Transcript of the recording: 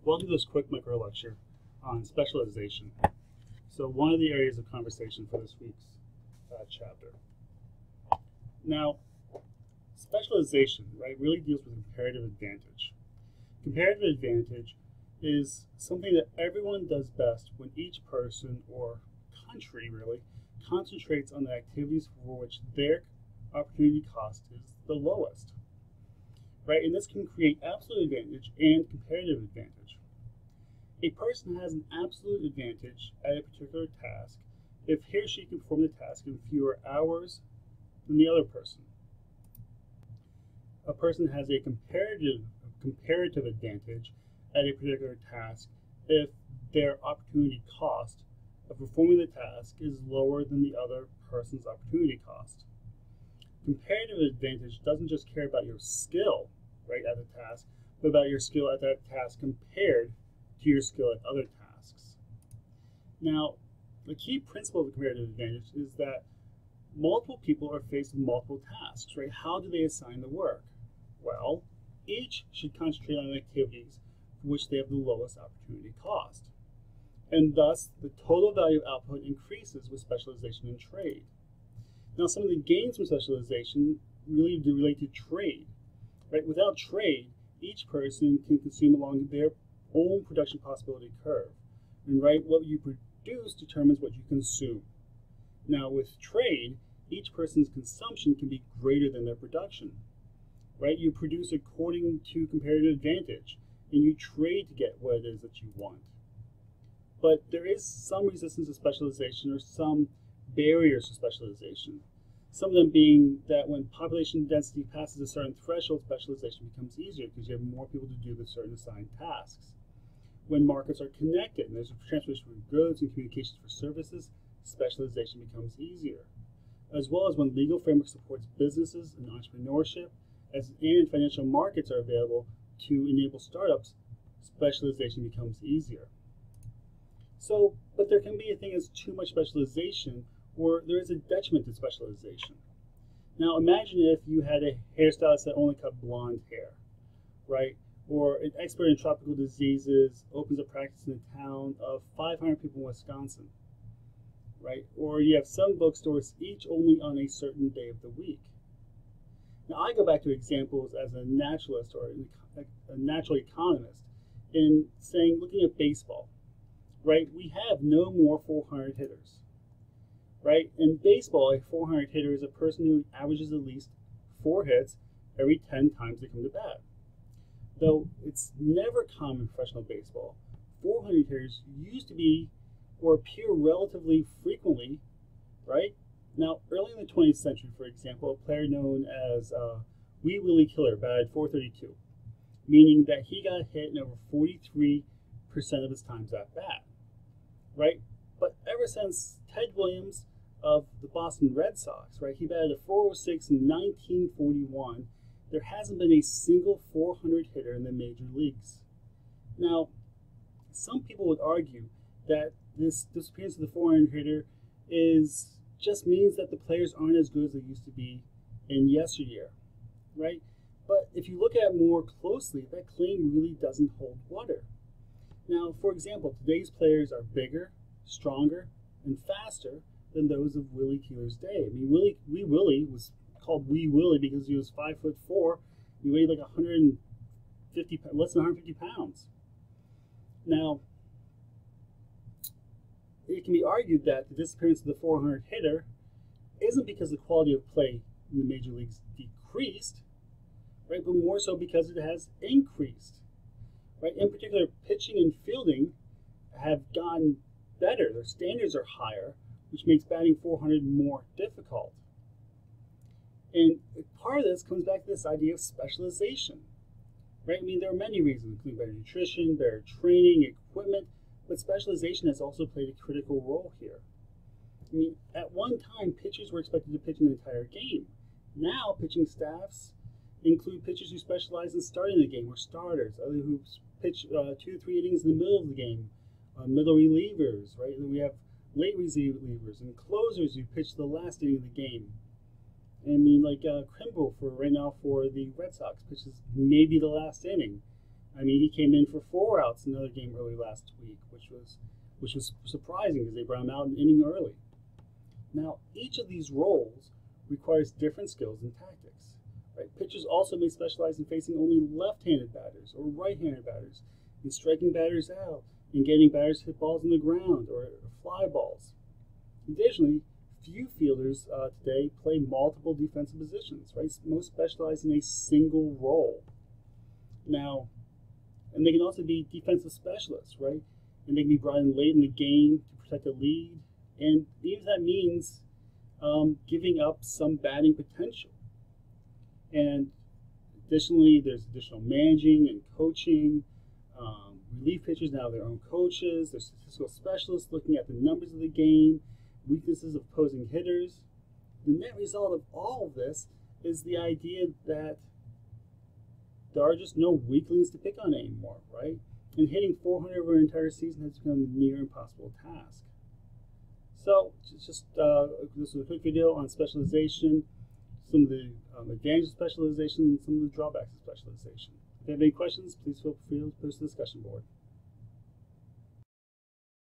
Welcome to this quick micro lecture on specialization. So one of the areas of conversation for this week's chapter. Now, specialization, right, really deals with comparative advantage. Comparative advantage is something that everyone does best when each person or country really concentrates on the activities for which their opportunity cost is the lowest. Right, and this can create absolute advantage and comparative advantage. A person has an absolute advantage at a particular task if he or she can perform the task in fewer hours than the other person. A person has a comparative advantage at a particular task if their opportunity cost of performing the task is lower than the other person's opportunity cost. Comparative advantage doesn't just care about your skill, right, at the task, but about your skill at that task compared to your skill at other tasks. Now, the key principle of the comparative advantage is that multiple people are faced with multiple tasks, right? How do they assign the work? Well, each should concentrate on activities for which they have the lowest opportunity cost. And thus, the total value of output increases with specialization in trade. Now, some of the gains from specialization really do relate to trade. Right? Without trade, each person can consume along their own production possibility curve. And right, what you produce determines what you consume. Now with trade, each person's consumption can be greater than their production. Right? You produce according to comparative advantage, and you trade to get what it is that you want. But there is some resistance to specialization or some barriers to specialization. Some of them being that when population density passes a certain threshold, specialization becomes easier because you have more people to do the certain assigned tasks. When markets are connected and there's a transmission of goods and communications for services, specialization becomes easier. As well as when legal framework supports businesses and entrepreneurship, and financial markets are available to enable startups, specialization becomes easier. So, but there can be a thing as too much specialization, or there is a detriment to specialization. Now imagine if you had a hairstylist that only cut blonde hair, right? Or an expert in tropical diseases opens a practice in a town of 500 people in Wisconsin, right? Or you have some bookstores each only on a certain day of the week. Now I go back to examples as a naturalist or a natural economist in saying, looking at baseball, right? We have no more 400 hitters. Right? In baseball, a 400 hitter is a person who averages at least 4 hits every 10 times they come to bat. Though it's never common in professional baseball, 400 hitters used to be or appear relatively frequently, right? Now, early in the 20th century, for example, a player known as Wee Willie Killer batted .432, meaning that he got hit in over 43% of his times at bat, right? But ever since Ted Williams of the Boston Red Sox, right, he batted a .406 in 1941, there hasn't been a single 400 hitter in the major leagues. Now, some people would argue that this disappearance of the 400 hitter just means that the players aren't as good as they used to be in yesteryear, right? But if you look at it more closely, that claim really doesn't hold water. Now, for example, today's players are bigger, stronger, and faster than those of Willie Keeler's day. I mean, Wee Willie was called Wee Willie because he was 5'4". He weighed like less than 150 pounds. Now, it can be argued that the disappearance of the 400 hitter isn't because the quality of play in the major leagues decreased, right? But more so because it has increased, right? In particular, pitching and fielding have gotten better. Their standards are higher, which makes batting 400 more difficult. And part of this comes back to this idea of specialization, right? I mean, there are many reasons, including better nutrition, better training, equipment, but specialization has also played a critical role here. I mean, at one time, pitchers were expected to pitch an entire game. Now, pitching staffs include pitchers who specialize in starting the game, or starters, others who pitch 2 to 3 innings in the middle of the game, middle relievers, right? And we have late relievers and closers who pitch the last inning of the game. I mean, like Kimbrel for right now for the Red Sox pitches maybe the last inning. I mean, he came in for 4 outs in another game early last week, which was surprising because they brought him out an inning early. Now, each of these roles requires different skills and tactics. Right? Pitchers also may specialize in facing only left-handed batters or right-handed batters, in striking batters out, in getting batters to hit balls on the ground or fly balls. Additionally, few fielders today play multiple defensive positions. Right? Most specialize in a single role. Now, and they can also be defensive specialists, right? And they can be brought in late in the game to protect a lead, and even if that means giving up some batting potential. And additionally, there's additional managing and coaching. Relief pitchers now have their own coaches. There's statistical specialists looking at the numbers of the game, weaknesses of opposing hitters. The net result of all of this is the idea that there are just no weaklings to pick on anymore, right? And hitting 400 over an entire season has become a near impossible task. So, this was a quick video on specialization, some of the advantages of specialization, and some of the drawbacks of specialization. If you have any questions, please feel free to post to the discussion board.